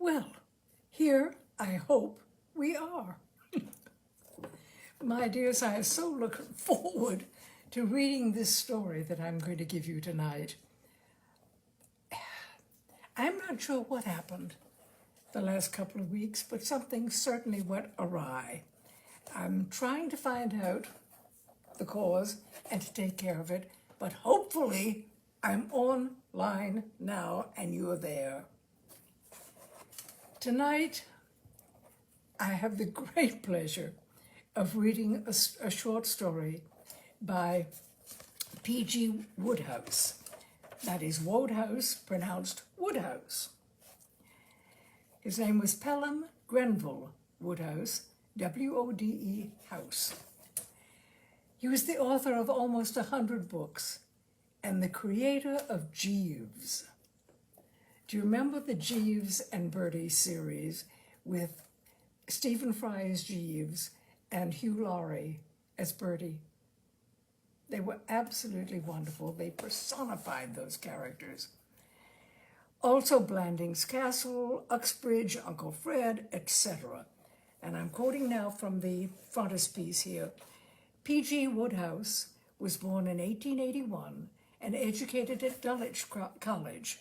Well, here I hope we are. My dears, I am so looking forward to reading this story that I'm going to give you tonight. I'm not sure what happened the last couple of weeks, but something certainly went awry. I'm trying to find out the cause and to take care of it, but hopefully I'm online now and you're there. Tonight, I have the great pleasure of reading a short story by PG Wodehouse. That is Wodehouse, pronounced Woodhouse. His name was Pelham Grenville Wodehouse, W-O-D-E House. He was the author of almost 100 books and the creator of Jeeves. Do you remember the Jeeves and Bertie series with Stephen Fry as Jeeves and Hugh Laurie as Bertie? They were absolutely wonderful. They personified those characters. Also Blandings Castle, Uxbridge, Uncle Fred, etc. And I'm quoting now from the frontispiece here. P.G. Wodehouse was born in 1881 and educated at Dulwich College.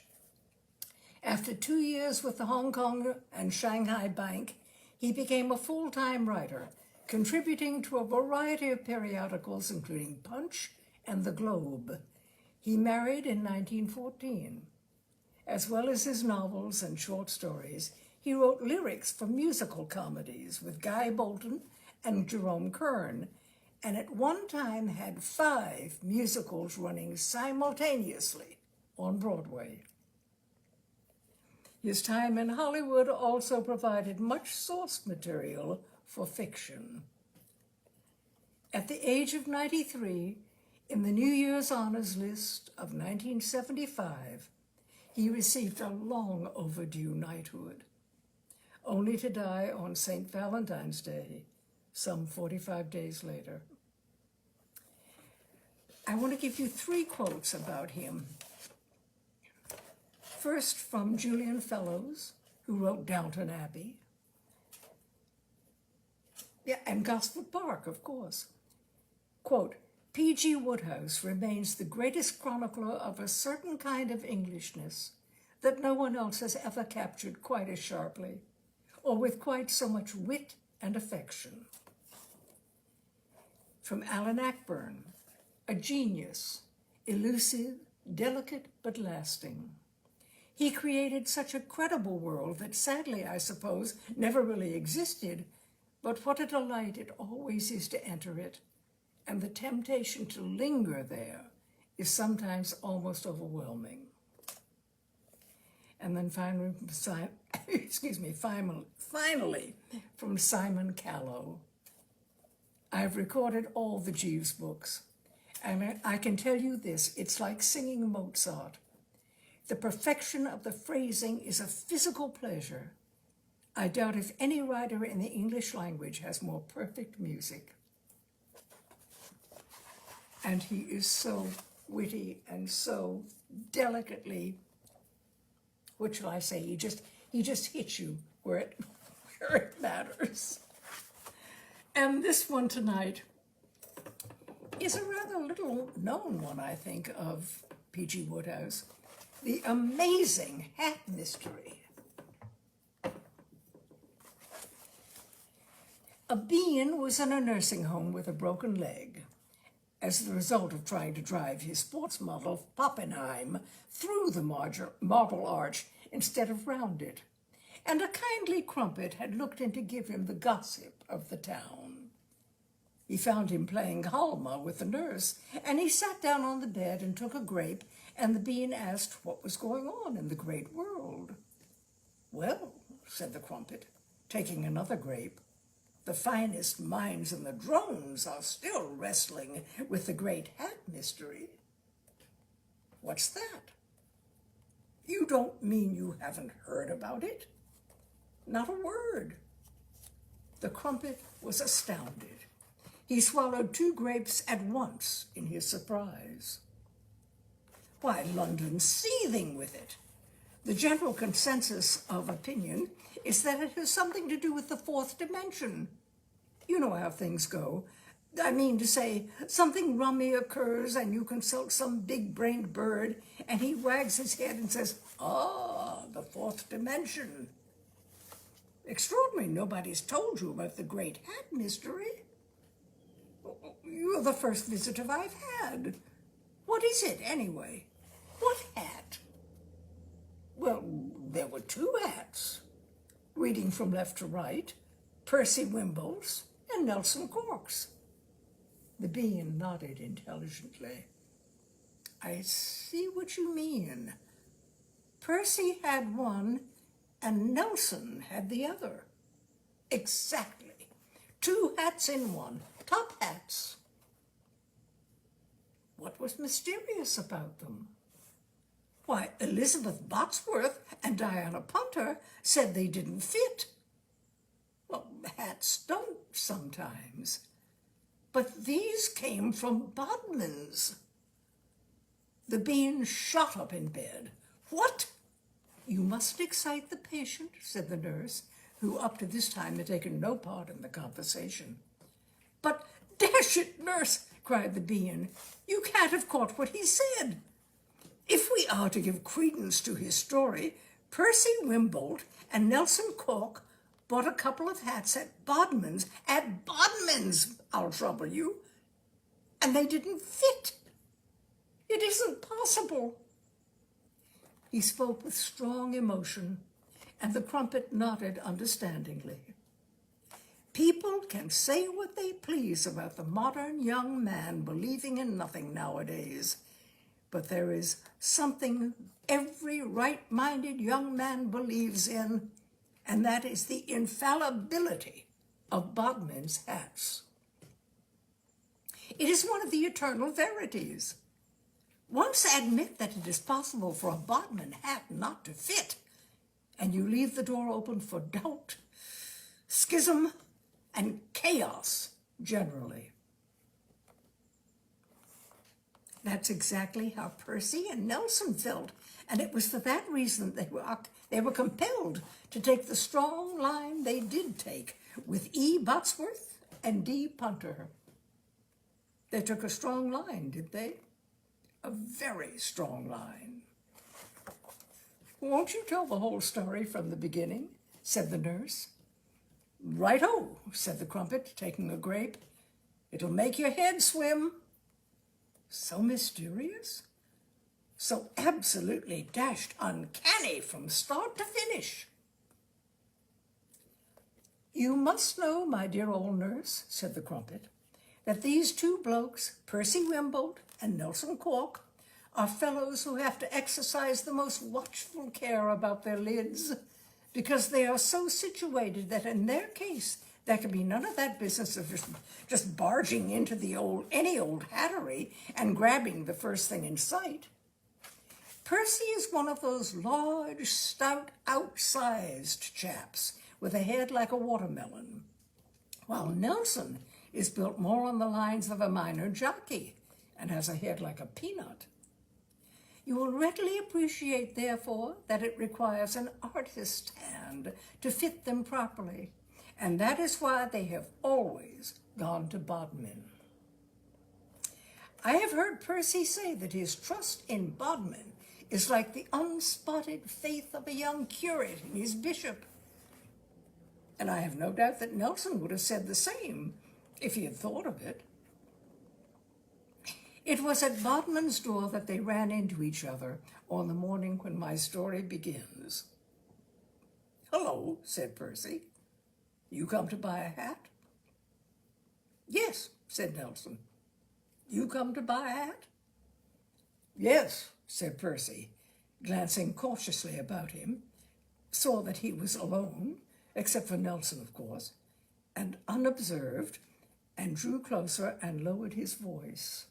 After 2 years with the Hong Kong and Shanghai Bank, he became a full-time writer, contributing to a variety of periodicals, including Punch and The Globe. He married in 1914. As well as his novels and short stories, he wrote lyrics for musical comedies with Guy Bolton and Jerome Kern, and at one time had 5 musicals running simultaneously on Broadway. His time in Hollywood also provided much source material for fiction. At the age of 93, in the New Year's Honors List of 1975, he received a long overdue knighthood, only to die on St. Valentine's Day, some 45 days later. I want to give you 3 quotes about him. First, from Julian Fellows, who wrote Downton Abbey. Yeah, and Gosford Park, of course. Quote, P.G. Wodehouse remains the greatest chronicler of a certain kind of Englishness that no one else has ever captured quite as sharply, or with quite so much wit and affection. From Alan Ayckbourn, a genius, elusive, delicate, but lasting. He created such a credible world that sadly, I suppose, never really existed, but what a delight it always is to enter it, and the temptation to linger there is sometimes almost overwhelming. And then finally, finally, from Simon Callow. I've recorded all the Jeeves books, and I can tell you this, it's like singing Mozart. The perfection of the phrasing is a physical pleasure. I doubt if any writer in the English language has more perfect music. And he is so witty and so delicately, what shall I say, he just hits you where it matters. And this one tonight is a rather little known one, I think, of P.G. Wodehouse. The Amazing Hat Mystery. A bean was in a nursing home with a broken leg as the result of trying to drive his sports model Poppenheim through the marble arch instead of round it. And a kindly crumpet had looked in to give him the gossip of the town. He found him playing Halma with the nurse, and he sat down on the bed and took a grape, and the bean asked what was going on in the great world. Well, said the crumpet, taking another grape, the finest minds in the drones are still wrestling with the great hat mystery. What's that? You don't mean you haven't heard about it? Not a word. The crumpet was astounded. He swallowed 2 grapes at once in his surprise. Why, London's seething with it. The general consensus of opinion is that it has something to do with the fourth dimension. You know how things go. I mean to say, something rummy occurs and you consult some big-brained bird and he wags his head and says, "Ah, the fourth dimension." Extraordinary, nobody's told you about the Great Hat mystery. You're the first visitor I've had. What is it, anyway? What hat? Well, there were two hats, reading from left to right, Percy Wimble's and Nelson Cork's. The being nodded intelligently. I see what you mean. Percy had one and Nelson had the other. Exactly. Two hats in one, top hats. What was mysterious about them? Why, Elizabeth Botsworth and Diana Punter said they didn't fit. Well, hats don't sometimes. But these came from Bodmin's. The bean shot up in bed. What? You mustn't excite the patient, said the nurse, who up to this time had taken no part in the conversation. But, dash it, nurse, cried the bean, you can't have caught what he said. If we are to give credence to his story, Percy Wimbold and Nelson Cork bought a couple of hats at Bodmin's. At Bodmin's, I'll trouble you. And they didn't fit. It isn't possible. He spoke with strong emotion, and the crumpet nodded understandingly. People can say what they please about the modern young man believing in nothing nowadays, but there is something every right-minded young man believes in, and that is the infallibility of Bodmin's hats. It is one of the eternal verities. Once admit that it is possible for a Bodmin hat not to fit, and you leave the door open for doubt, schism, and chaos generally. That's exactly how Percy and Nelson felt, and it was for that reason they were compelled to take the strong line they did take with E. Botsworth and D. Punter. They took a strong line, did they? A very strong line. Won't you tell the whole story from the beginning? Said the nurse. Right-o, said the crumpet, taking a grape. It'll make your head swim. So mysterious, so absolutely dashed uncanny from start to finish. You must know, my dear old nurse, said the crumpet, that these two blokes, Percy Wimbold and Nelson Cork, are fellows who have to exercise the most watchful care about their lids, because they are so situated that in their case there can be none of that business of just barging into any old hattery and grabbing the first thing in sight. Percy is one of those large, stout, outsized chaps with a head like a watermelon, while Nelson is built more on the lines of a minor jockey and has a head like a peanut. You will readily appreciate, therefore, that it requires an artist's hand to fit them properly, and that is why they have always gone to Bodmin. I have heard Percy say that his trust in Bodmin is like the unspotted faith of a young curate in his bishop. And I have no doubt that Nelson would have said the same if he had thought of it. It was at Bodmin's door that they ran into each other on the morning when my story begins. Hello, said Percy. You come to buy a hat? Yes, said Nelson. You come to buy a hat? Yes, said Percy, glancing cautiously about him, saw that he was alone, except for Nelson, of course, and unobserved, and drew closer and lowered his voice.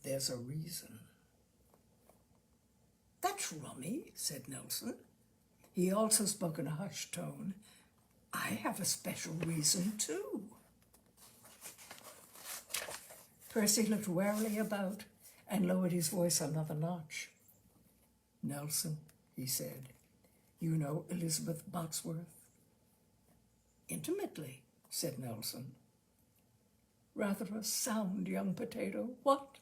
There's a reason. That's rummy, said Nelson. He also spoke in a hushed tone. I have a special reason, too. Percy looked warily about and lowered his voice another notch. Nelson, he said. You know Elizabeth Botsworth? Intimately, said Nelson. Rather a sound young potato, what?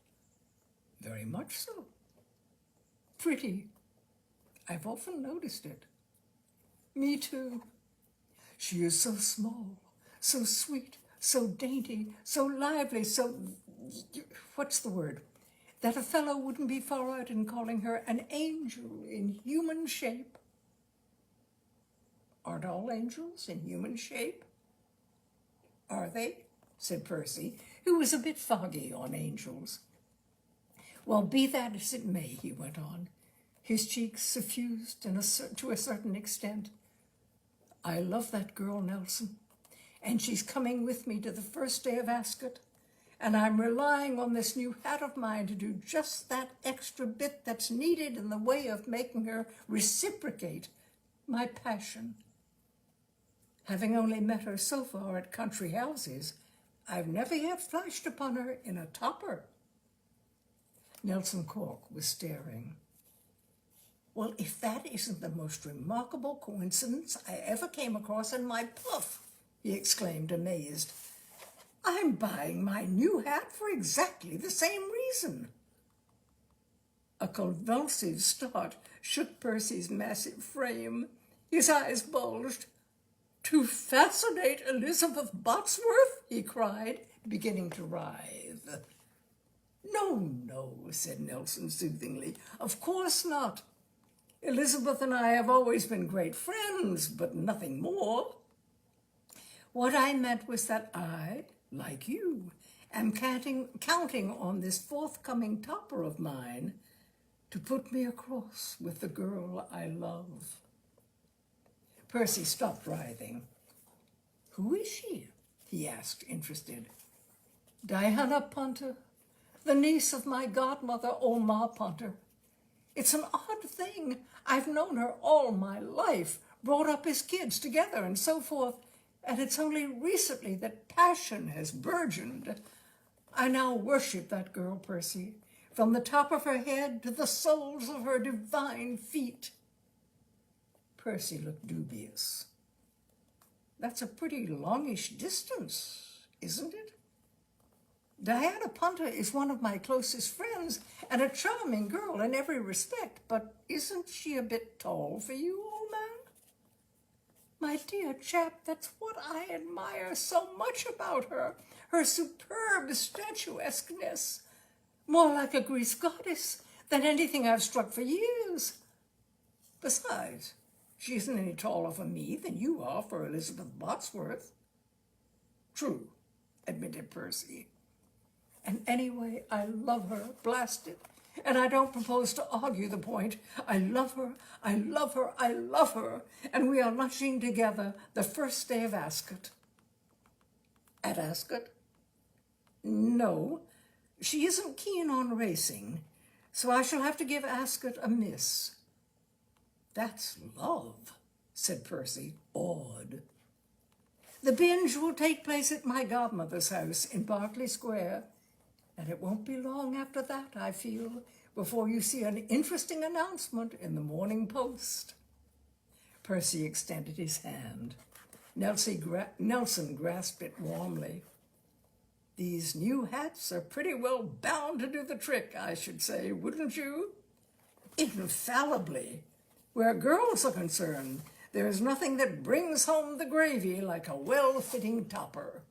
Very much so. Pretty. I've often noticed it. Me too. She is so small, so sweet, so dainty, so lively, so... what's the word? That a fellow wouldn't be far out in calling her an angel in human shape. Aren't all angels in human shape? Are they? Said Percy, who was a bit foggy on angels. Well, be that as it may, he went on, his cheeks suffused to a certain extent. I love that girl, Nelson, and she's coming with me to the first day of Ascot, and I'm relying on this new hat of mine to do just that extra bit that's needed in the way of making her reciprocate my passion. Having only met her so far at country houses, I've never yet flashed upon her in a topper. Nelson Cork was staring. Well, if that isn't the most remarkable coincidence I ever came across in my puff, he exclaimed, amazed. I'm buying my new hat for exactly the same reason. A convulsive start shook Percy's massive frame. His eyes bulged. To fascinate Elizabeth Botsworth, he cried, beginning to writhe. No, said Nelson soothingly. Of course not. Elizabeth and I have always been great friends, but nothing more. What I meant was that I, like you, am counting on this forthcoming topper of mine to put me across with the girl I love. Percy stopped writhing. Who is she? He asked, interested. Diana Punter, the niece of my godmother, Omar Punter. It's an odd thing. I've known her all my life, brought up as kids together and so forth, and it's only recently that passion has burgeoned. I now worship that girl, Percy, from the top of her head to the soles of her divine feet. Percy looked dubious. That's a pretty longish distance, isn't it? Diana Punter is one of my closest friends and a charming girl in every respect, but isn't she a bit tall for you, old man? My dear chap, that's what I admire so much about her, her superb statuesqueness, more like a Greek goddess than anything I've struck for years. Besides, she isn't any taller for me than you are for Elizabeth Botsworth. True, admitted Percy. And anyway, I love her, blast it. And I don't propose to argue the point. I love her, I love her, I love her. And we are lunching together the first day of Ascot. At Ascot? No, she isn't keen on racing, so I shall have to give Ascot a miss. That's love, said Percy, awed. The binge will take place at my godmother's house in Berkeley Square, and it won't be long after that, I feel, before you see an interesting announcement in the Morning Post. Percy extended his hand. Nelson grasped it warmly. These new hats are pretty well bound to do the trick, I should say, wouldn't you? Infallibly. Where girls are concerned, there is nothing that brings home the gravy like a well-fitting topper.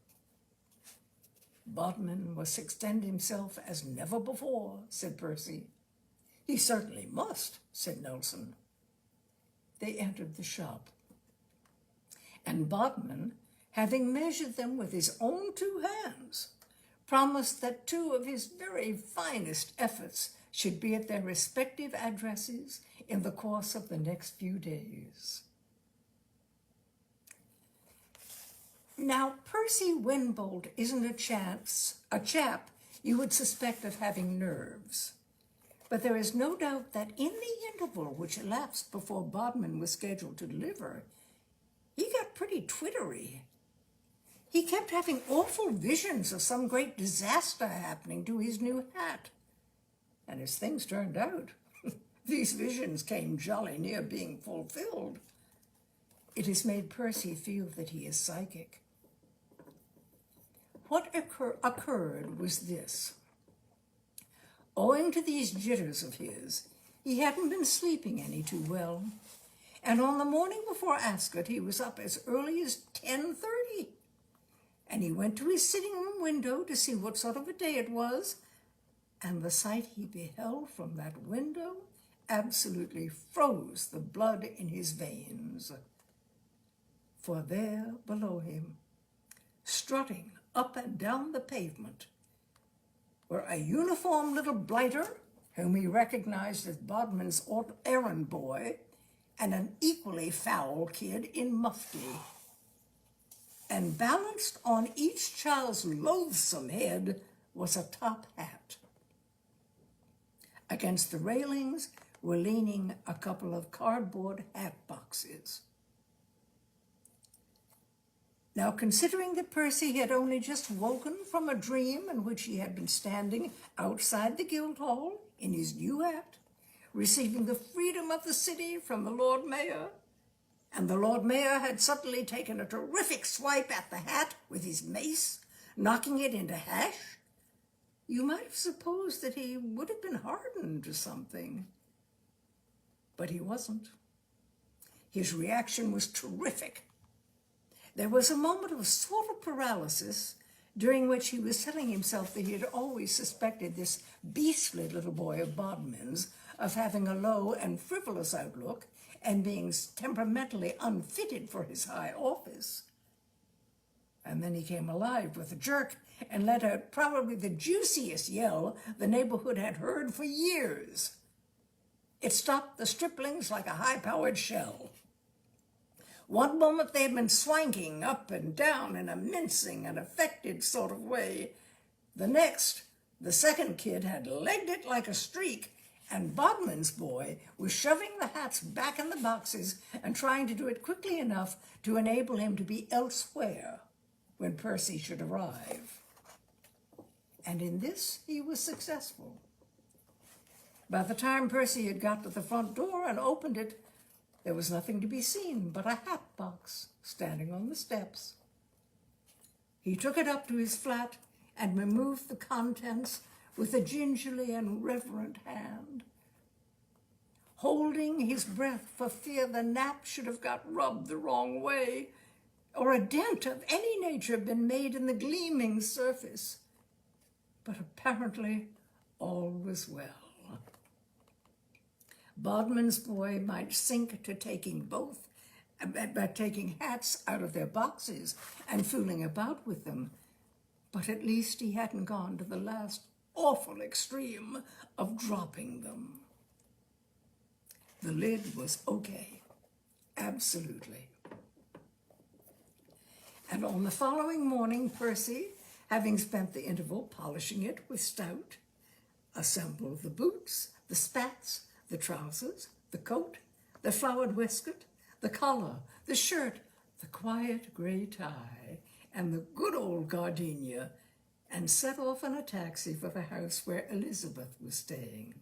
Bodmin must extend himself as never before, said Percy. He certainly must, said Nelson. They entered the shop, and Bodmin, having measured them with his own two hands, promised that two of his very finest efforts should be at their respective addresses in the course of the next few days. Now, Percy Winbolt isn't a chap you would suspect of having nerves. But there is no doubt that in the interval which elapsed before Bodmin was scheduled to deliver, he got pretty twittery. He kept having awful visions of some great disaster happening to his new hat. And as things turned out, these visions came jolly near being fulfilled. It has made Percy feel that he is psychic. What occurred was this. Owing to these jitters of his, he hadn't been sleeping any too well, and on the morning before Ascot he was up as early as 10:30, and he went to his sitting room window to see what sort of a day it was, and the sight he beheld from that window absolutely froze the blood in his veins. For there below him, strutting up and down the pavement, were a uniformed little blighter, whom he recognized as Bodmin's errand boy, and an equally foul kid in mufti. And balanced on each child's loathsome head was a top hat. Against the railings were leaning a couple of cardboard hat boxes. Now, considering that Percy had only just woken from a dream in which he had been standing outside the Guildhall in his new hat, receiving the freedom of the city from the Lord Mayor, and the Lord Mayor had suddenly taken a terrific swipe at the hat with his mace, knocking it into hash, you might have supposed that he would have been hardened to something. But he wasn't. His reaction was terrific. There was a moment of sort of paralysis during which he was telling himself that he had always suspected this beastly little boy of Bodmin's of having a low and frivolous outlook and being temperamentally unfitted for his high office. And then he came alive with a jerk and let out probably the juiciest yell the neighborhood had heard for years. It stopped the striplings like a high-powered shell. One moment they had been swanking up and down in a mincing and affected sort of way. The next, the second kid had legged it like a streak, and Bodmin's boy was shoving the hats back in the boxes and trying to do it quickly enough to enable him to be elsewhere when Percy should arrive. And in this he was successful. By the time Percy had got to the front door and opened it, there was nothing to be seen but a hat box standing on the steps. He took it up to his flat and removed the contents with a gingerly and reverent hand, holding his breath for fear the nap should have got rubbed the wrong way, or a dent of any nature been made in the gleaming surface. But apparently all was well. Bodmin's boy might sink to taking hats out of their boxes and fooling about with them, but at least he hadn't gone to the last awful extreme of dropping them. The lid was okay, absolutely. And on the following morning, Percy, having spent the interval polishing it with stout, assembled the boots, the spats, the trousers, the coat, the flowered waistcoat, the collar, the shirt, the quiet grey tie, and the good old gardenia, and set off in a taxi for the house where Elizabeth was staying.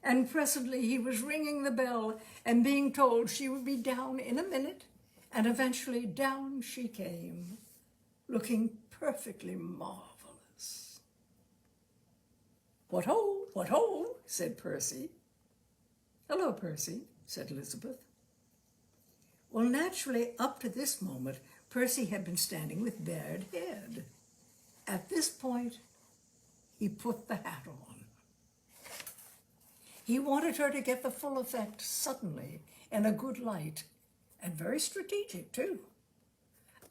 And presently he was ringing the bell and being told she would be down in a minute, and eventually down she came, looking perfectly marvelous. "What ho, what ho," said Percy. "Hello, Percy," said Elizabeth. Well, naturally, up to this moment, Percy had been standing with bared head. At this point, he put the hat on. He wanted her to get the full effect suddenly, in a good light, and very strategic, too.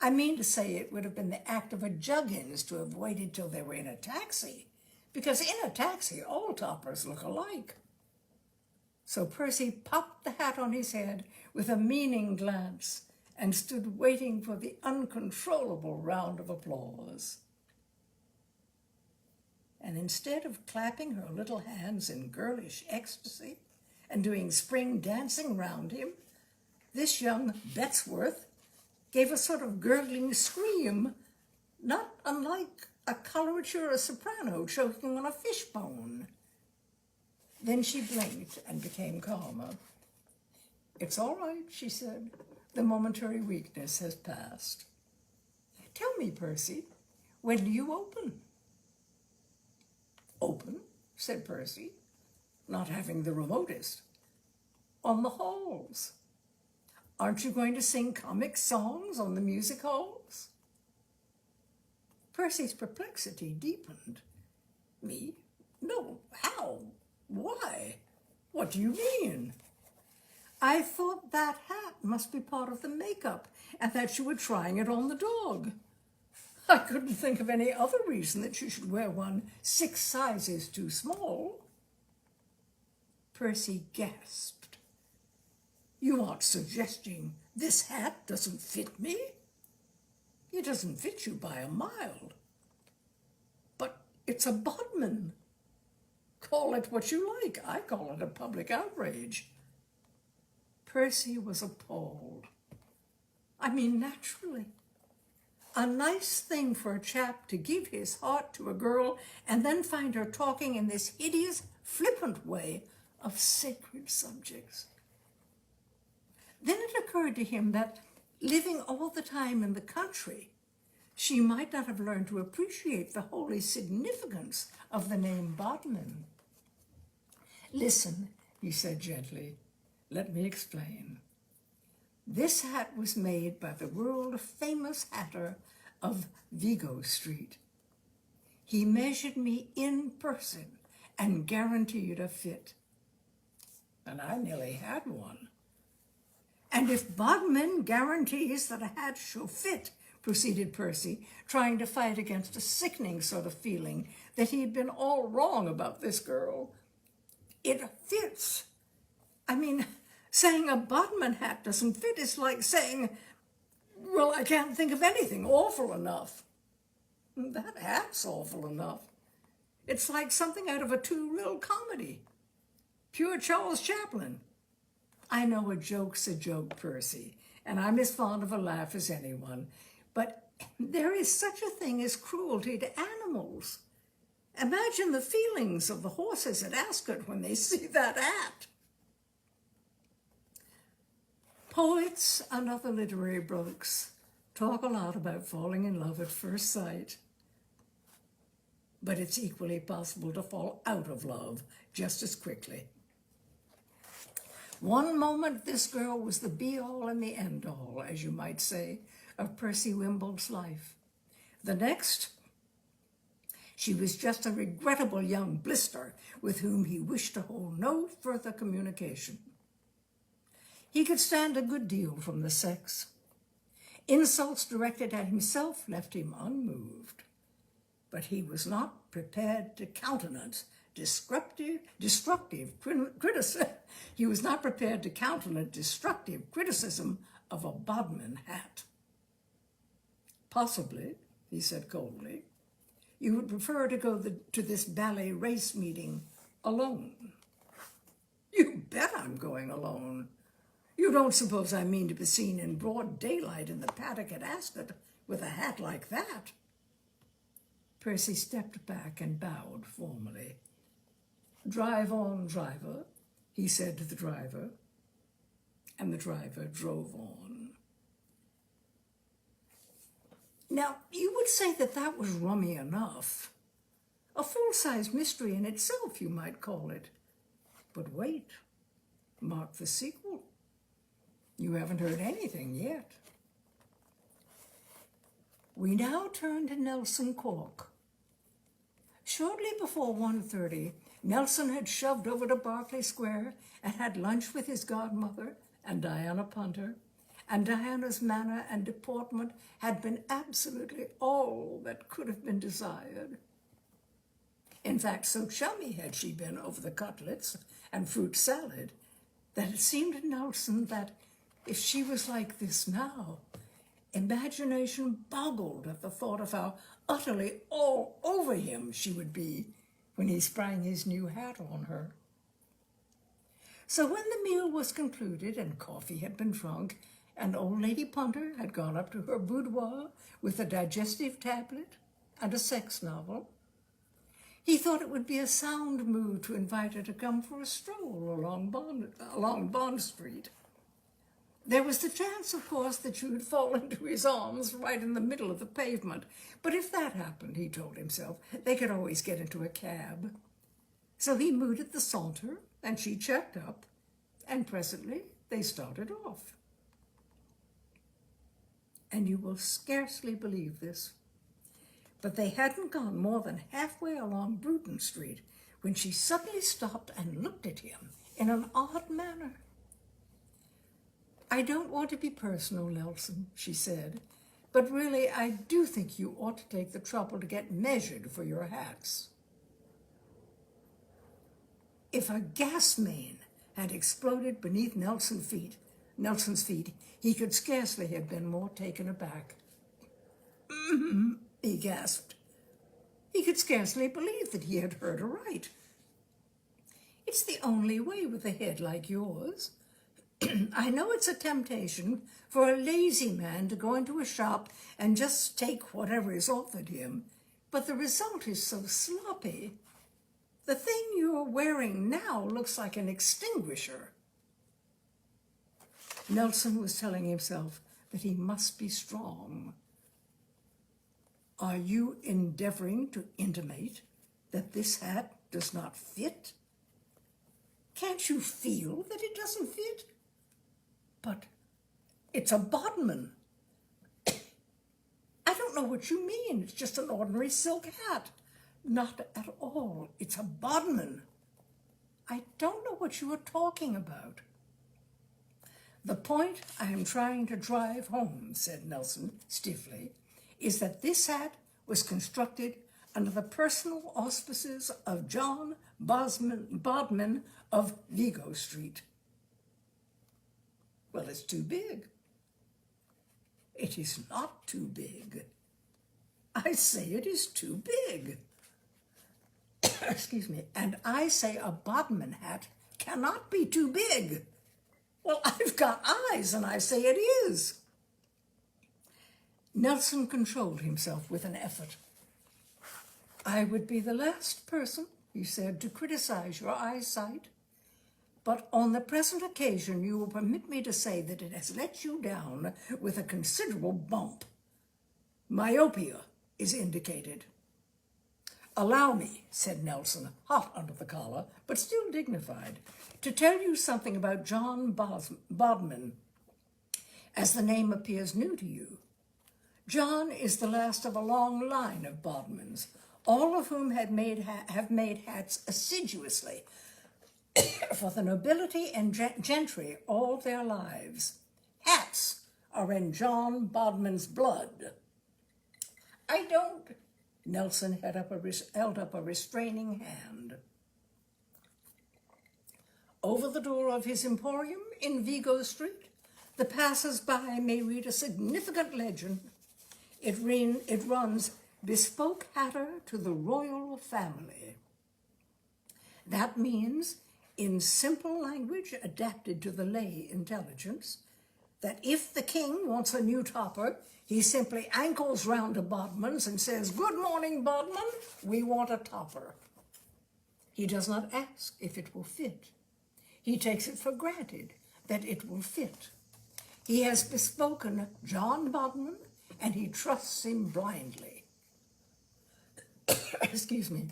I mean to say it would have been the act of a Juggins to have waited till they were in a taxi, because in a taxi, all toppers look alike. So Percy popped the hat on his head with a meaning glance and stood waiting for the uncontrollable round of applause. And instead of clapping her little hands in girlish ecstasy and doing spring dancing round him, this young Betsworth gave a sort of gurgling scream, not unlike a coloratura soprano choking on a fishbone. Then she blinked and became calmer. "It's all right," she said. "The momentary weakness has passed. Tell me, Percy, when do you open?" "Open?" said Percy, not having the remotest. "On the halls. Aren't you going to sing comic songs on the music halls?" Percy's perplexity deepened. "Me? No, how? Why? What do you mean?" "I thought that hat must be part of the makeup and that you were trying it on the dog. I couldn't think of any other reason that you should wear one 6 sizes too small." Percy gasped. "You aren't suggesting this hat doesn't fit me? It doesn't fit you by a mile. But it's a Bodmin. Call it what you like. I call it a public outrage." Percy was appalled. "I mean, naturally. A nice thing for a chap to give his heart to a girl and then find her talking in this hideous, flippant way of sacred subjects." Then it occurred to him that, living all the time in the country, she might not have learned to appreciate the holy significance of the name Bodmin. "Listen," he said gently. "Let me explain. This hat was made by the world-famous hatter of Vigo Street. He measured me in person and guaranteed a fit. And I nearly had one. And if Bodmin guarantees that a hat shall fit," proceeded Percy, trying to fight against a sickening sort of feeling that he had been all wrong about this girl, "it fits. I mean, saying a Bodmin hat doesn't fit is like saying, well, I can't think of anything awful enough. That hat's awful enough. It's like something out of a two-reel comedy. Pure Charles Chaplin. I know a joke's a joke, Percy, and I'm as fond of a laugh as anyone, but there is such a thing as cruelty to animals. Imagine the feelings of the horses at Ascot when they see that hat." Poets and other literary blokes talk a lot about falling in love at first sight, but it's equally possible to fall out of love just as quickly. One moment this girl was the be-all and the end-all, as you might say, of Percy Wimbled's life. The next, she was just a regrettable young blister with whom he wished to hold no further communication. He could stand a good deal from the sex. Insults directed at himself left him unmoved, but he was not prepared to countenance destructive criticism. He was not prepared to countenance destructive criticism of a Bodmin hat. "Possibly," he said coldly, "you would prefer to go to this ballet race meeting alone." "You bet I'm going alone. You don't suppose I mean to be seen in broad daylight in the paddock at Ascot with a hat like that?" Percy stepped back and bowed formally. "Drive on, driver," he said to the driver, and the driver drove on. Now, you would say that that was rummy enough. A full-size mystery in itself, you might call it. But wait, mark the sequel. You haven't heard anything yet. We now turn to Nelson Cork. Shortly before 1:30, Nelson had shoved over to Berkeley Square and had lunch with his godmother and Diana Punter, and Diana's manner and deportment had been absolutely all that could have been desired. In fact, so chummy had she been over the cutlets and fruit salad that it seemed to Nelson that if she was like this now, imagination boggled at the thought of how utterly all over him she would be when he sprang his new hat on her. So when the meal was concluded and coffee had been drunk and old Lady Punter had gone up to her boudoir with a digestive tablet and a sex novel, He thought it would be a sound move to invite her to come for a stroll along Bond Street. There was the chance, of course, that she would fall into his arms right in the middle of the pavement. But if that happened, he told himself, they could always get into a cab. So he mooted the saunter, and she checked up, and presently they started off. And you will scarcely believe this, but they hadn't gone more than halfway along Bruton Street when she suddenly stopped and looked at him in an odd manner. "I don't want to be personal, Nelson," she said, "but really I do think you ought to take the trouble to get measured for your hats." If a gas main had exploded beneath Nelson's feet, he could scarcely have been more taken aback. He gasped. He could scarcely believe that he had heard aright. "It's the only way with a head like yours. I know it's a temptation for a lazy man to go into a shop and just take whatever is offered him, but the result is so sloppy. The thing you're wearing now looks like an extinguisher." Nelson was telling himself that he must be strong. "Are you endeavoring to intimate that this hat does not fit? Can't you feel that it doesn't fit? But it's a Bodman." "I don't know what you mean. It's just an ordinary silk hat." "Not at all. It's a Bodman." "I don't know what you are talking about." "The point I am trying to drive home," said Nelson stiffly, "is that this hat was constructed under the personal auspices of John Bodman of Vigo Street." "Well, it's too big." "It is not too big. I say it is too big." Excuse me. "And I say a Bodman hat cannot be too big." "Well, I've got eyes, and I say it is." Nelson controlled himself with an effort. "I would be the last person," he said, "to criticize your eyesight, but on the present occasion you will permit me to say that it has let you down with a considerable bump. Myopia is indicated." "Allow me," said Nelson, hot under the collar, but still dignified, "to tell you something about John Bodman, as the name appears new to you. John is the last of a long line of Bodmans, all of whom have made hats assiduously for the nobility and gentry all their lives. Hats are in John Bodman's blood." "I don't..." Nelson held up a restraining hand. Over the door of his emporium in Vigo Street, the passers-by may read a significant legend. It runs, "Bespoke hatter to the royal family." That means, in simple language adapted to the lay intelligence, that if the king wants a new topper, he simply ankles round to Bodman's and says, "Good morning, Bodman, we want a topper." He does not ask if it will fit. He takes it for granted that it will fit. He has bespoken John Bodman, and he trusts him blindly. Excuse me.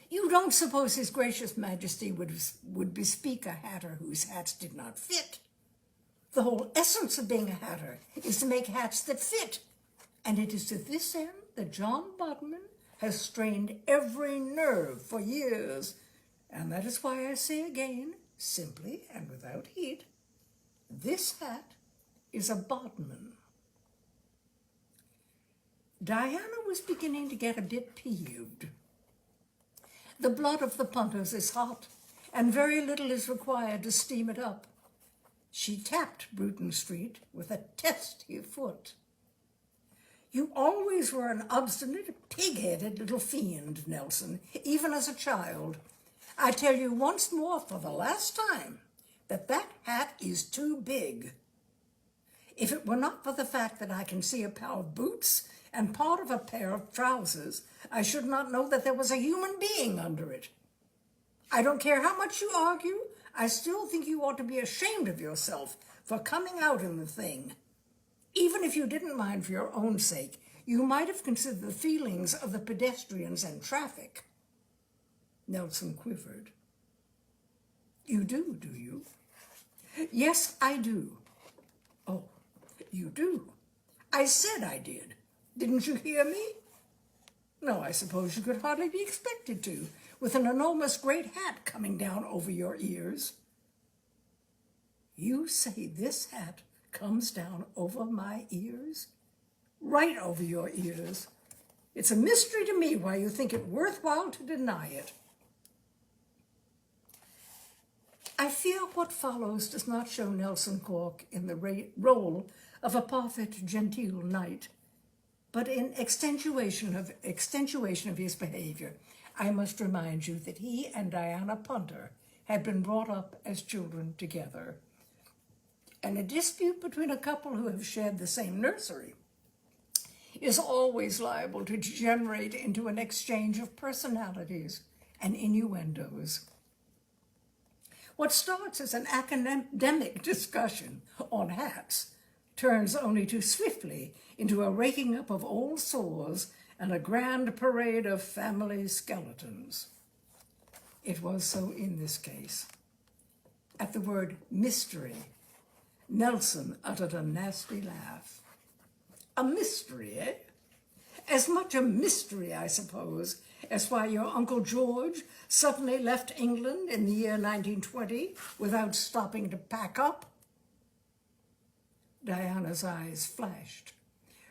"You don't suppose His Gracious Majesty would bespeak a hatter whose hats did not fit? The whole essence of being a hatter is to make hats that fit, and it is to this end that John Bodman has strained every nerve for years, and that is why I say again, simply and without heat, this hat is a Bodman." Diana was beginning to get a bit peeved. The blood of the punters is hot, and very little is required to steam it up. She tapped Bruton Street with a testy foot. "You always were an obstinate, pig-headed little fiend, Nelson, even as a child. I tell you once more for the last time that that hat is too big. If it were not for the fact that I can see a pair of boots and part of a pair of trousers, I should not know that there was a human being under it. I don't care how much you argue, I still think you ought to be ashamed of yourself for coming out in the thing. Even if you didn't mind for your own sake, you might have considered the feelings of the pedestrians and traffic. Nelson quivered. You do you? Yes, I do. Oh, you do? I said I did. Didn't you hear me? No, I suppose you could hardly be expected to, with an enormous great hat coming down over your ears. You say this hat comes down over my ears? Right over your ears. It's a mystery to me why you think it worthwhile to deny it. I fear what follows does not show Nelson Cork in the role of a parfait genteel knight, but in extenuation of his behavior. I must remind you that he and Diana Punter had been brought up as children together, and a dispute between a couple who have shared the same nursery is always liable to degenerate into an exchange of personalities and innuendos. What starts as an academic discussion on hats turns only too swiftly into a raking up of old sores and a grand parade of family skeletons. It was so in this case. At the word mystery, Nelson uttered a nasty laugh. A mystery, eh? As much a mystery, I suppose, as why your Uncle George suddenly left England in the year 1920 without stopping to pack up. Diana's eyes flashed.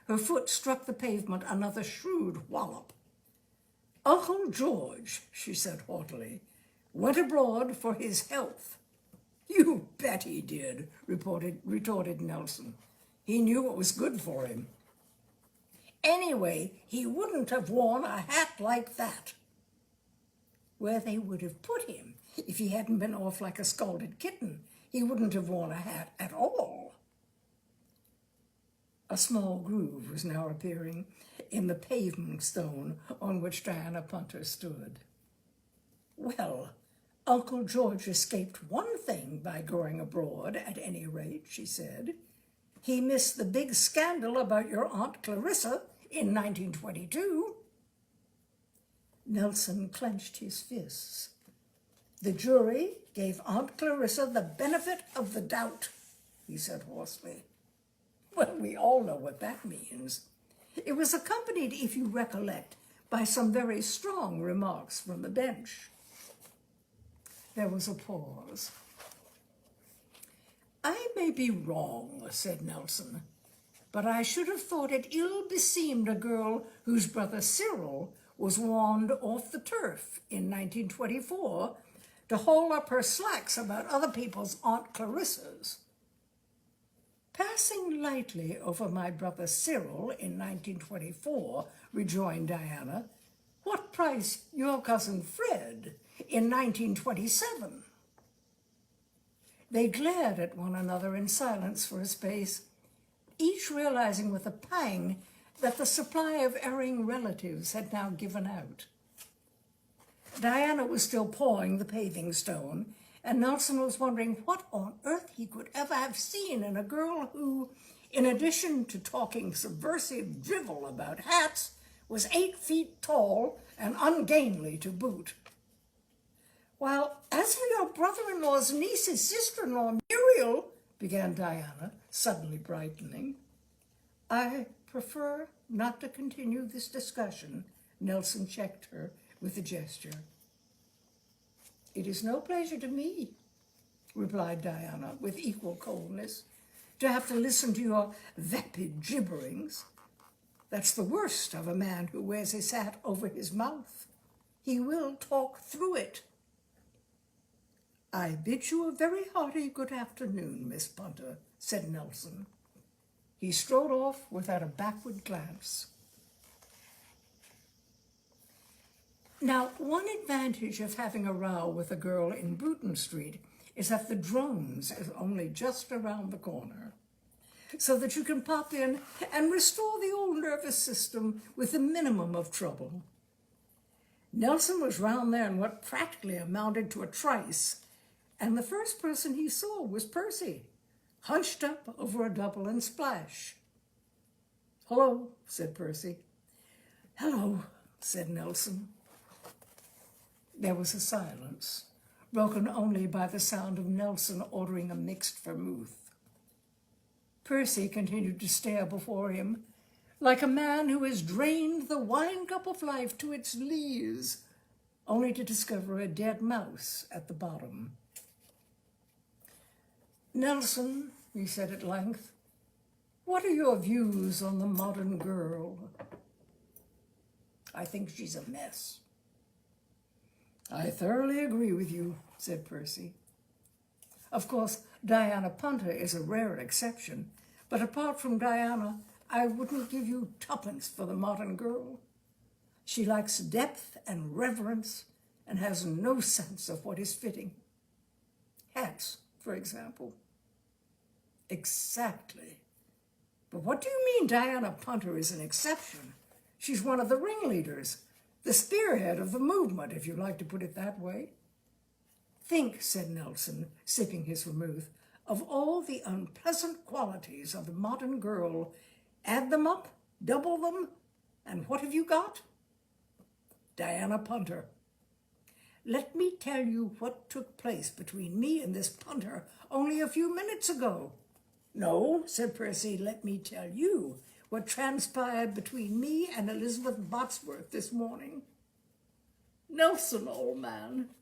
Her foot struck the pavement another shrewd wallop. Uncle George, she said haughtily, went abroad for his health. You bet he did, retorted Nelson. He knew it was good for him. Anyway, he wouldn't have worn a hat like that. Where they would have put him, if he hadn't been off like a scalded kitten, he wouldn't have worn a hat at all. A small groove was now appearing in the pavement stone on which Diana Punter stood. Well, Uncle George escaped one thing by going abroad, at any rate, she said. He missed the big scandal about your Aunt Clarissa in 1922. Nelson clenched his fists. The jury gave Aunt Clarissa the benefit of the doubt, he said hoarsely. Well, we all know what that means. It was accompanied, if you recollect, by some very strong remarks from the bench. There was a pause. I may be wrong, said Nelson, but I should have thought it ill beseemed a girl whose brother Cyril was warned off the turf in 1924 to haul up her slacks about other people's Aunt Clarissas. Passing lightly over my brother Cyril in 1924, rejoined Diana, what price your cousin Fred in 1927? They glared at one another in silence for a space, each realizing with a pang that the supply of erring relatives had now given out. Diana was still pawing the paving stone, and Nelson was wondering what on earth he could ever have seen in a girl who, in addition to talking subversive drivel about hats, was 8 feet tall and ungainly to boot. While, as for your brother-in-law's niece's sister-in-law, Muriel, began Diana, suddenly brightening. I prefer not to continue this discussion, Nelson checked her with a gesture. It is no pleasure to me, replied Diana with equal coldness, to have to listen to your vapid gibberings. That's the worst of a man who wears his hat over his mouth. He will talk through it. I bid you a very hearty good afternoon, Miss Punter, said Nelson. He strode off without a backward glance. Now, one advantage of having a row with a girl in Bruton Street is that the Drones is only just around the corner. so that you can pop in and restore the old nervous system with the minimum of trouble. Nelson was round there in what practically amounted to a trice, and the first person he saw was Percy, hunched up over a double and splash. "Hello," said Percy. "Hello," said Nelson. There was a silence, broken only by the sound of Nelson ordering a mixed vermouth. Percy continued to stare before him, like a man who has drained the wine cup of life to its lees, only to discover a dead mouse at the bottom. "Nelson," he said at length, "what are your views on the modern girl?" "I think she's a mess." "I thoroughly agree with you," said Percy. "Of course, Diana Punter is a rare exception, but apart from Diana, I wouldn't give you tuppence for the modern girl. She lacks depth and reverence and has no sense of what is fitting. Hats, for example." "Exactly. But what do you mean Diana Punter is an exception? She's one of the ringleaders, the spearhead of the movement, if you like to put it that way." "Think," said Nelson, sipping his vermouth, "of all the unpleasant qualities of the modern girl. Add them up, double them, and what have you got? Diana Punter. Let me tell you what took place between me and this Punter only a few minutes ago." "No," said Percy, "let me tell you what transpired between me and Elizabeth Botsworth this morning." "Nelson, old man,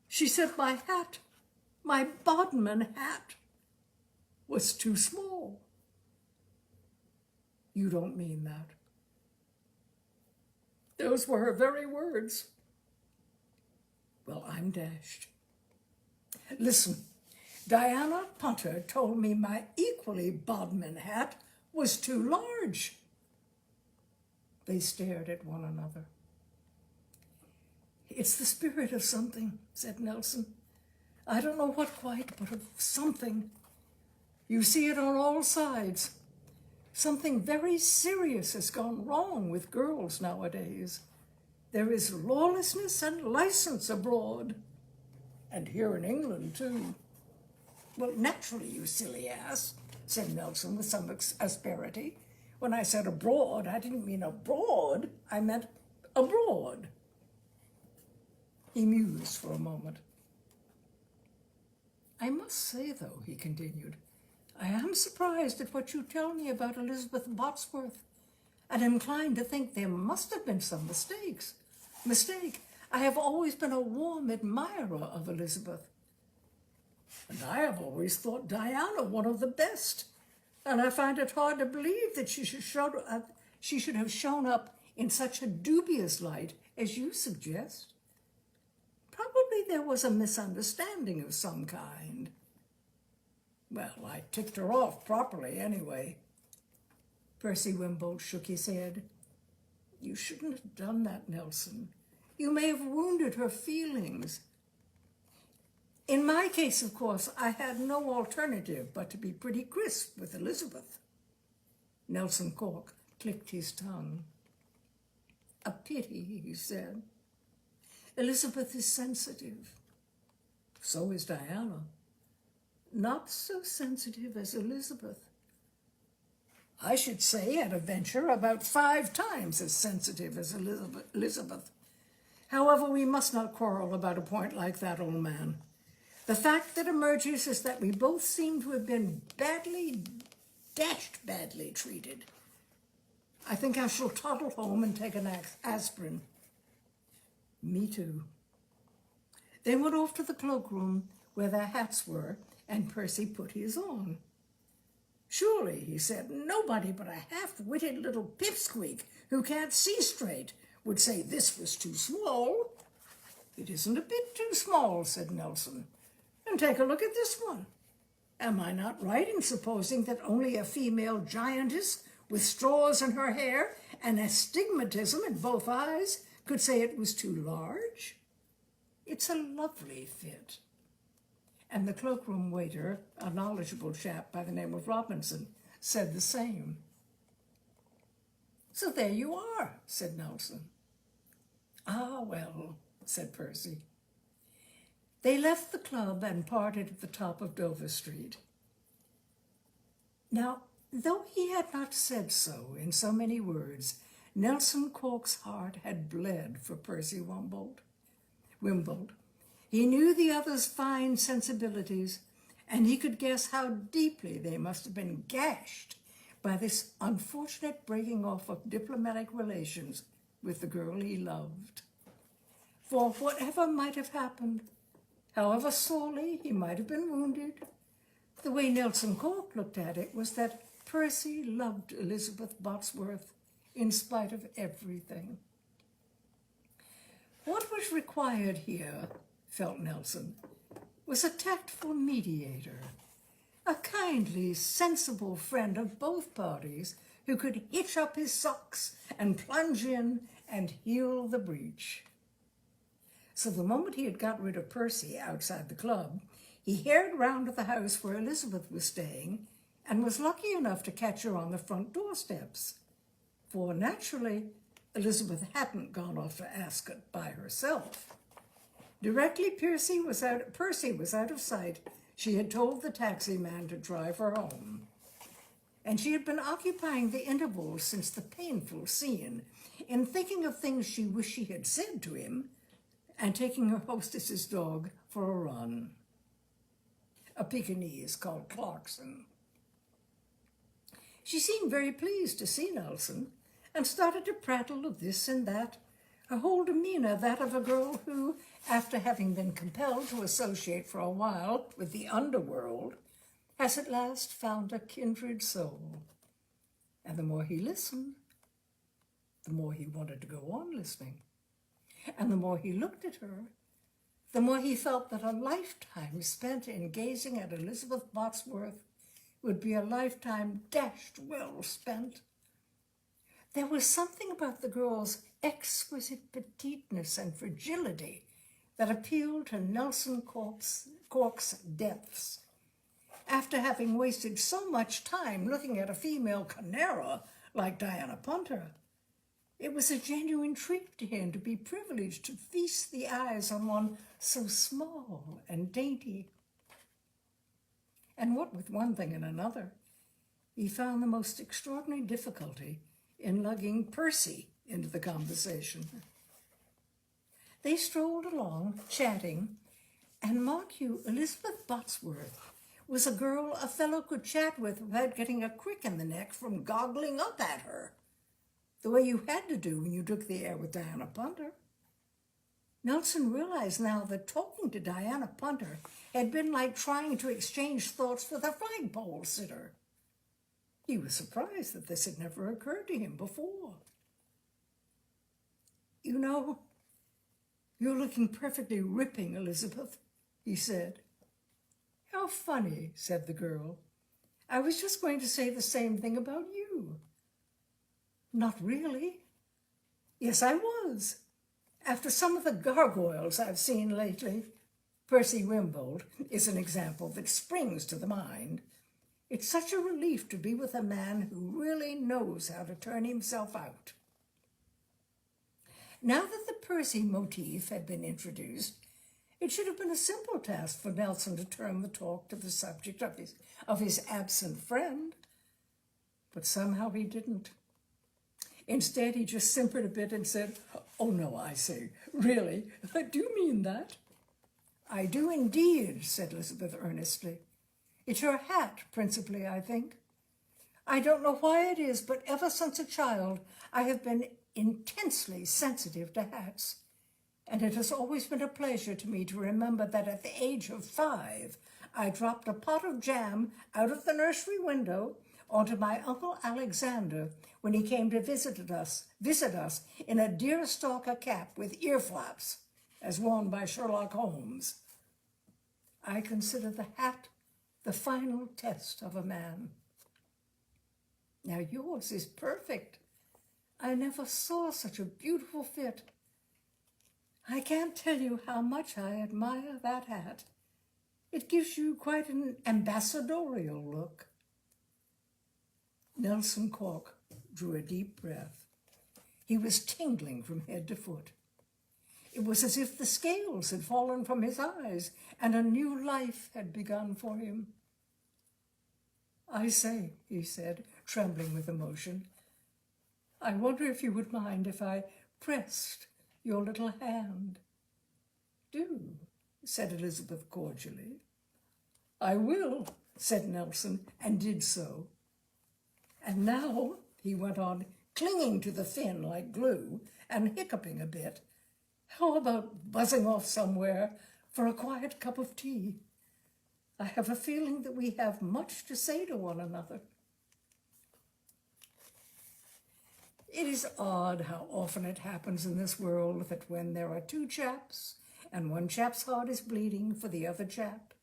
she said my hat, my Bodmin hat, was too small." "You don't mean that?" "Those were her very words." "Well, I'm dashed. Listen, Diana Punter told me my equally Bodmin hat was too large." They stared at one another. "It's the spirit of something," said Nelson. "I don't know what quite, but of something. You see it on all sides. Something very serious has gone wrong with girls nowadays. There is lawlessness and license abroad. And here in England, too." "Well, naturally, you silly ass," said Nelson with some asperity. "When I said abroad, I didn't mean abroad. I meant abroad." He mused for a moment. "I must say, though," he continued, "I am surprised at what you tell me about Elizabeth Botsworth, and inclined to think there must have been some mistake. I have always been a warm admirer of Elizabeth." "And I have always thought Diana one of the best, and I find it hard to believe that she should have shown up in such a dubious light as you suggest. Probably there was a misunderstanding of some kind." "Well, I ticked her off properly anyway." Percy Wimbold shook his head. "You shouldn't have done that, Nelson. You may have wounded her feelings. In my case, of course, I had no alternative but to be pretty crisp with Elizabeth." Nelson Cork clicked his tongue. "A pity," he said. "Elizabeth is sensitive." "So is Diana." "Not so sensitive as Elizabeth. I should say, at a venture, about 5 times as sensitive as Elizabeth. However, we must not quarrel about a point like that, old man. The fact that emerges is that we both seem to have been badly treated. I think I shall toddle home and take an aspirin." "Me too." They went off to the cloakroom where their hats were, and Percy put his on. "Surely," he said, "nobody but a half-witted little pipsqueak who can't see straight would say this was too small." "It isn't a bit too small," said Nelson. "And take a look at this one. Am I not right in supposing that only a female giantess with straws in her hair and astigmatism in both eyes could say it was too large? It's a lovely fit." And the cloakroom waiter, a knowledgeable chap by the name of Robinson, said the same. "So there you are," said Nelson. "Ah, well," said Percy. They left the club and parted at the top of Dover Street. Now, though he had not said so in so many words, Nelson Cork's heart had bled for Percy Wimbold. He knew the other's fine sensibilities, and he could guess how deeply they must have been gashed by this unfortunate breaking off of diplomatic relations with the girl he loved. For whatever might have happened, however sorely he might have been wounded, the way Nelson Cork looked at it was that Percy loved Elizabeth Botsworth in spite of everything. What was required here, felt Nelson, was a tactful mediator, a kindly, sensible friend of both parties who could hitch up his socks and plunge in and heal the breach. So the moment he had got rid of Percy outside the club, he hurried round to the house where Elizabeth was staying and was lucky enough to catch her on the front doorsteps. For naturally, Elizabeth hadn't gone off to Ascot by herself. Directly Percy was out of sight, she had told the taxi man to drive her home. And she had been occupying the intervals since the painful scene in thinking of things she wished she had said to him and taking her hostess's dog for a run. A Pekingese called Clarkson. She seemed very pleased to see Nelson and started to prattle of this and that, her whole demeanor that of a girl who, after having been compelled to associate for a while with the underworld, has at last found a kindred soul. And the more he listened, the more he wanted to go on listening. And the more he looked at her, the more he felt that a lifetime spent in gazing at Elizabeth Botsworth would be a lifetime dashed well spent. There was something about the girl's exquisite petiteness and fragility that appealed to Nelson Cork's depths. After having wasted so much time looking at a female chimera like Diana Punter, it was a genuine treat to him to be privileged to feast the eyes on one so small and dainty. And what with one thing and another, he found the most extraordinary difficulty in lugging Percy into the conversation. They strolled along, chatting, and mark you, Elizabeth Botsworth was a girl a fellow could chat with without getting a crick in the neck from goggling up at her, the way you had to do when you took the air with Diana Punter. Nelson realized now that talking to Diana Punter had been like trying to exchange thoughts with a flagpole sitter. He was surprised that this had never occurred to him before. "You know, you're looking perfectly ripping, Elizabeth," he said. "How funny," said the girl. "I was just going to say the same thing about you." "Not really." "Yes, I was. After some of the gargoyles I've seen lately," Percy Wimbold is an example that springs to the mind, "it's such a relief to be with a man who really knows how to turn himself out." Now that the Percy motif had been introduced, it should have been a simple task for Nelson to turn the talk to the subject of his absent friend, but somehow he didn't. Instead, he just simpered a bit and said, "Oh, no, I say, really, do you mean that?" "I do indeed," said Elizabeth earnestly. "It's your hat, principally, I think. I don't know why it is, but ever since a child, I have been intensely sensitive to hats. And it has always been a pleasure to me to remember that at the age of 5, I dropped a pot of jam out of the nursery window onto my Uncle Alexander when he came to visit us in a deerstalker cap with ear flaps, as worn by Sherlock Holmes. I consider the hat the final test of a man. Now yours is perfect. I never saw such a beautiful fit. I can't tell you how much I admire that hat. It gives you quite an ambassadorial look." Nelson Cork drew a deep breath. He was tingling from head to foot. It was as if the scales had fallen from his eyes and a new life had begun for him. "I say," he said, trembling with emotion, "I wonder if you would mind if I pressed your little hand." "Do," said Elizabeth cordially. "I will," said Nelson, and did so. "And now," he went on, clinging to the fin like glue and hiccuping a bit, "how about buzzing off somewhere for a quiet cup of tea? I have a feeling that we have much to say to one another." It is odd how often it happens in this world that when there are two chaps and one chap's heart is bleeding for the other chap,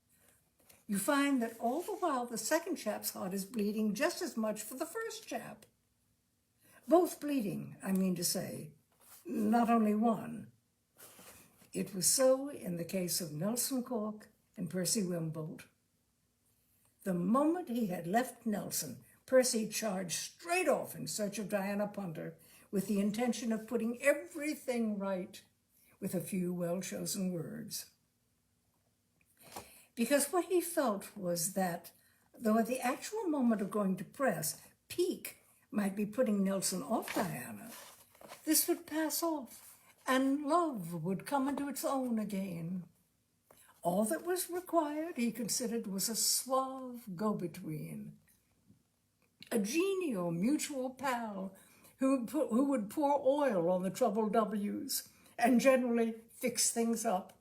you find that all the while the second chap's heart is bleeding just as much for the first chap. Both bleeding, I mean to say, not only one. It was so in the case of Nelson Cork and Percy Wimbold. The moment he had left Nelson, Percy charged straight off in search of Diana Punter with the intention of putting everything right with a few well-chosen words. Because what he felt was that, though at the actual moment of going to press, pique might be putting Nelson off Diana, this would pass off, and love would come into its own again. All that was required, he considered, was a suave go-between, a genial mutual pal who would pour oil on the troubled W's and generally fix things up.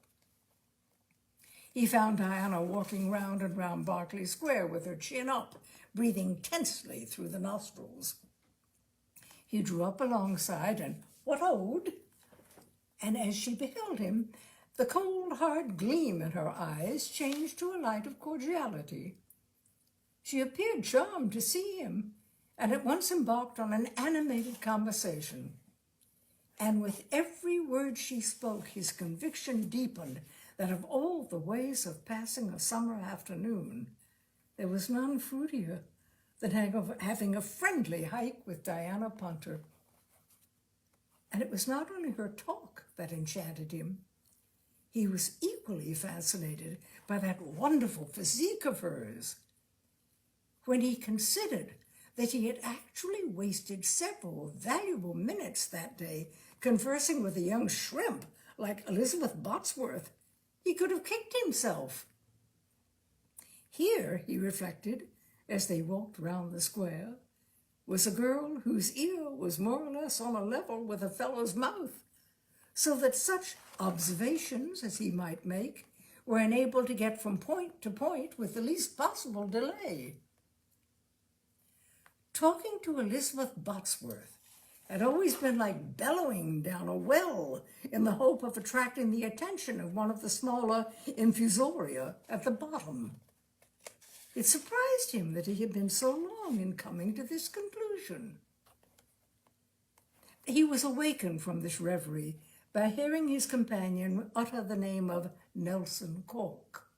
He found Diana walking round and round Berkeley Square with her chin up, breathing tensely through the nostrils. He drew up alongside and "what-ode?" And as she beheld him, the cold, hard gleam in her eyes changed to a light of cordiality. She appeared charmed to see him, and at once embarked on an animated conversation. And with every word she spoke, his conviction deepened that of all the ways of passing a summer afternoon, there was none fruitier than having a friendly hike with Diana Punter. And it was not only her talk that enchanted him. He was equally fascinated by that wonderful physique of hers. When he considered that he had actually wasted several valuable minutes that day conversing with a young shrimp like Elizabeth Botsworth, he could have kicked himself. Here, he reflected, as they walked round the square, was a girl whose ear was more or less on a level with a fellow's mouth, so that such observations as he might make were enabled to get from point to point with the least possible delay. Talking to Elizabeth Botsworth had always been like bellowing down a well in the hope of attracting the attention of one of the smaller infusoria at the bottom. It surprised him that he had been so long in coming to this conclusion. He was awakened from this reverie by hearing his companion utter the name of Nelson Cork.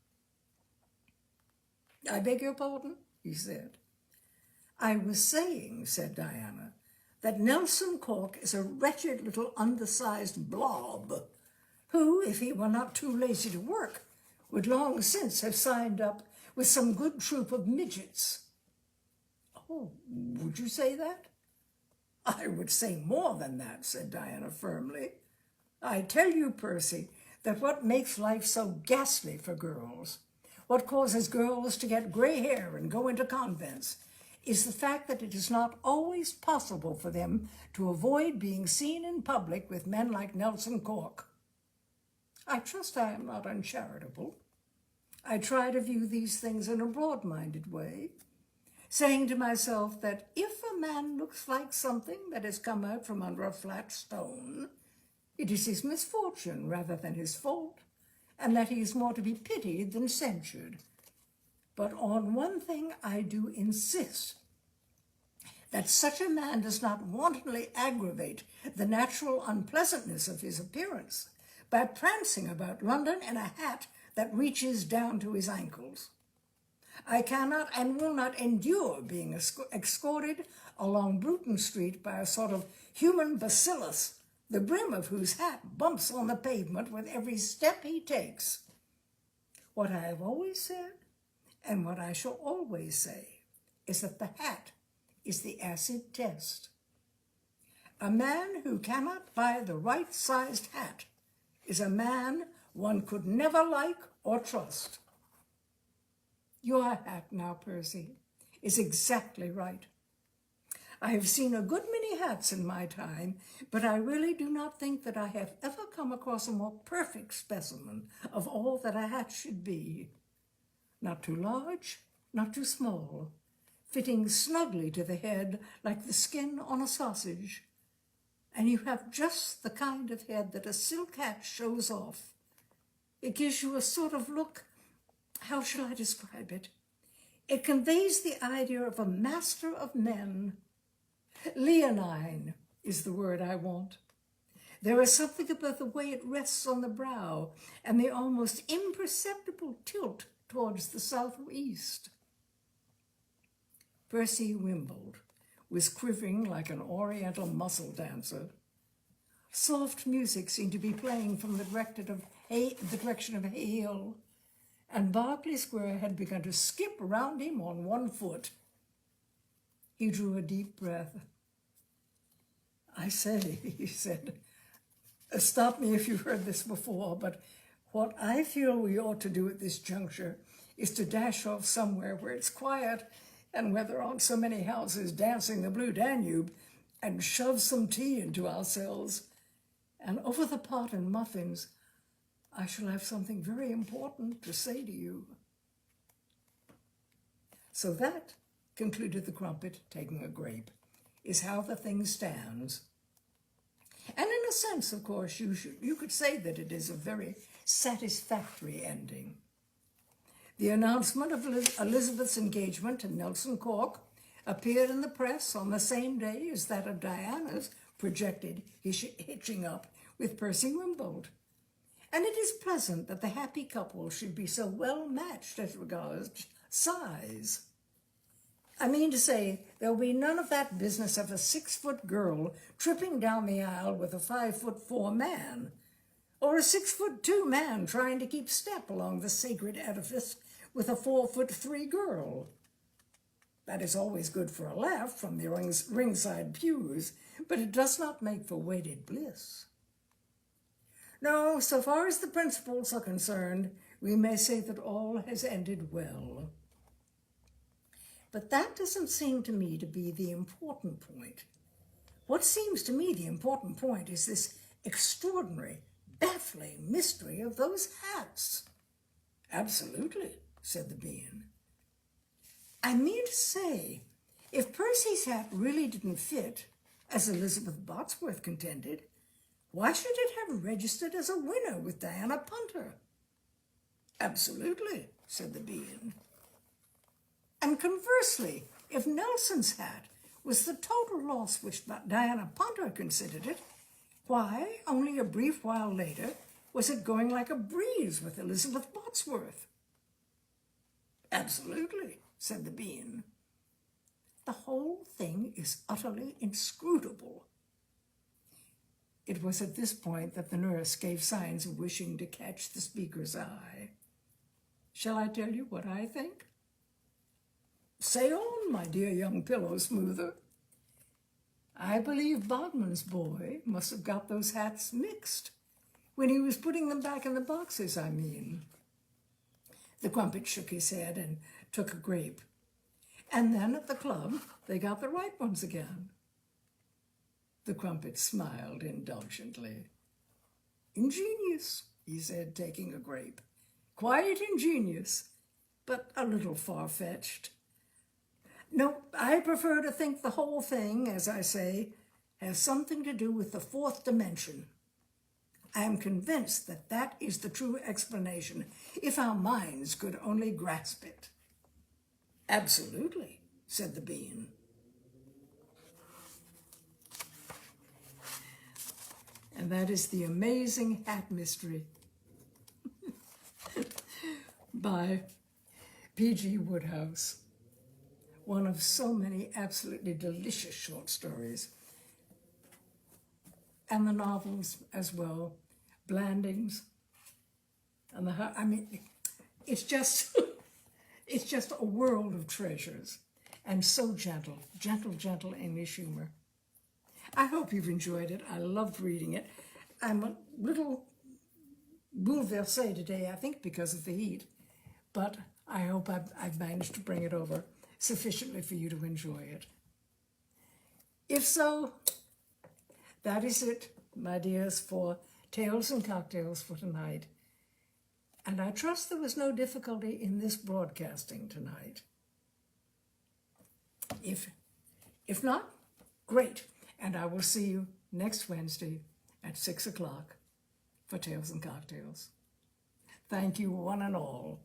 "I beg your pardon?" he said. "I was saying," said Diana, "that Nelson Cork is a wretched little undersized blob who, if he were not too lazy to work, would long since have signed up with some good troop of midgets." "Oh, would you say that?" "I would say more than that," said Diana firmly. "I tell you, Percy, that what makes life so ghastly for girls, what causes girls to get gray hair and go into convents, is the fact that it is not always possible for them to avoid being seen in public with men like Nelson Cork. I trust I am not uncharitable. I try to view these things in a broad-minded way, saying to myself that if a man looks like something that has come out from under a flat stone, it is his misfortune rather than his fault, and that he is more to be pitied than censured. But on one thing I do insist, that such a man does not wantonly aggravate the natural unpleasantness of his appearance by prancing about London in a hat that reaches down to his ankles. I cannot and will not endure being escorted along Bruton Street by a sort of human bacillus, the brim of whose hat bumps on the pavement with every step he takes. What I have always said, and what I shall always say, is that the hat is the acid test. A man who cannot buy the right-sized hat is a man one could never like or trust. Your hat now, Percy, is exactly right. I have seen a good many hats in my time, but I really do not think that I have ever come across a more perfect specimen of all that a hat should be. Not too large, not too small, fitting snugly to the head like the skin on a sausage. And you have just the kind of head that a silk hat shows off. It gives you a sort of look, how shall I describe it? It conveys the idea of a master of men. Leonine is the word I want. There is something about the way it rests on the brow and the almost imperceptible tilt towards the southeast. Percy Wimbold was quivering like an oriental muscle dancer. Soft music seemed to be playing from the direction of Hay Hill, and Berkeley Square had begun to skip round him on one foot. He drew a deep breath. "I say," he said, "stop me if you've heard this before, but what I feel we ought to do at this juncture is to dash off somewhere where it's quiet and where there aren't so many houses dancing the Blue Danube, and shove some tea into ourselves. And over the pot and muffins, I shall have something very important to say to you." So that, concluded the Crumpet, taking a grape, is how the thing stands. And in a sense, of course, you could say that it is a very satisfactory ending. The announcement of Elizabeth's engagement to Nelson Cork appeared in the press on the same day as that of Diana's projected hitching up with Percy Wimbold. And it is pleasant that the happy couple should be so well matched as regards size. I mean to say, there'll be none of that business of a 6-foot girl tripping down the aisle with a 5'4" man, or a 6'2" man trying to keep step along the sacred edifice with a 4'3" girl. That is always good for a laugh from the ringside pews, but it does not make for wedded bliss. No, so far as the principals are concerned, we may say that all has ended well. But that doesn't seem to me to be the important point. What seems to me the important point is this extraordinary, baffling mystery of those hats. "Absolutely," said the Bean. "I mean to say, if Percy's hat really didn't fit, as Elizabeth Botsworth contended, why should it have registered as a winner with Diana Punter?" "Absolutely," said the Bean. "And conversely, if Nelson's hat was the total loss which Diana Punter considered it, why, only a brief while later, was it going like a breeze with Elizabeth Botsworth?" "Absolutely," said the Bean. "The whole thing is utterly inscrutable." It was at this point that the nurse gave signs of wishing to catch the speaker's eye. "Shall I tell you what I think?" "Say on, my dear young pillow smoother." "I believe Bodman's boy must have got those hats mixed, when he was putting them back in the boxes, I mean." The Crumpet shook his head and took a grape. "And then at the club, they got the right ones again." The Crumpet smiled indulgently. "Ingenious," he said, taking a grape. "Quite ingenious, but a little far-fetched. No, I prefer to think the whole thing, as I say, has something to do with the fourth dimension. I am convinced that that is the true explanation, if our minds could only grasp it." "Absolutely," said the Bean. And that is The Amazing Hat Mystery by PG Wodehouse, one of so many absolutely delicious short stories, and the novels as well, Blandings, and I mean, it's just, it's just a world of treasures, and so gentle, gentle, gentle English humor. I hope you've enjoyed it. I loved reading it. I'm a little bouleversée today, I think, because of the heat, but I hope I've managed to bring it over sufficiently for you to enjoy it. If so, that is it, my dears, for Tales and Cocktails for tonight. And I trust there was no difficulty in this broadcasting tonight. If not, great. And I will see you next Wednesday at 6 o'clock for Tales and Cocktails. Thank you, one and all.